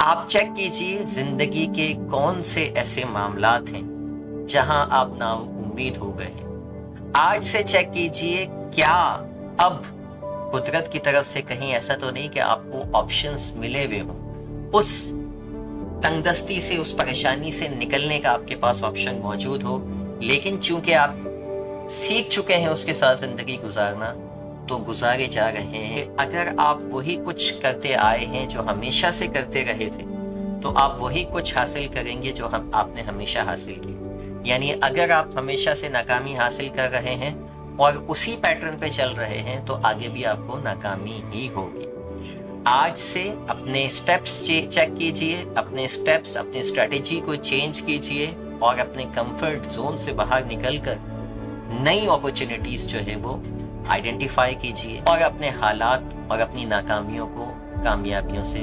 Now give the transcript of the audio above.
आप चेक कीजिए जिंदगी के कौन से ऐसे मामलात हैं जहां आप नाउम्मीद हो गए हैं। आज से चेक कीजिए क्या अब कुदरत की तरफ से कहीं ऐसा तो नहीं कि आपको ऑप्शंस मिले हुए हों, उस तंगदस्ती से, उस परेशानी से निकलने का आपके पास ऑप्शन मौजूद हो, लेकिन चूंकि आप सीख चुके हैं उसके साथ जिंदगी गुजारना तो गुजारे जा रहे हैं। अगर आप वही कुछ करते आए हैं जो हमेशा से करते रहे थे तो आप वही कुछ हासिल करेंगे जो आपने हमेशा हासिल की। यानी अगर आप हमेशा से नाकामी हासिल कर रहे हैं और उसी पैटर्न पे चल रहे हैं तो आगे भी आपको नाकामी ही होगी। आज से अपने स्टेप्स चेक कीजिए, अपने स्टेप्स, अपनी स्ट्रेटेजी को चेंज कीजिए और अपने कंफर्ट जोन से बाहर निकलकर नई अपॉर्चुनिटीज जो है वो आइडेंटिफाई कीजिए और अपने हालात और अपनी नाकामियों को कामयाबियों से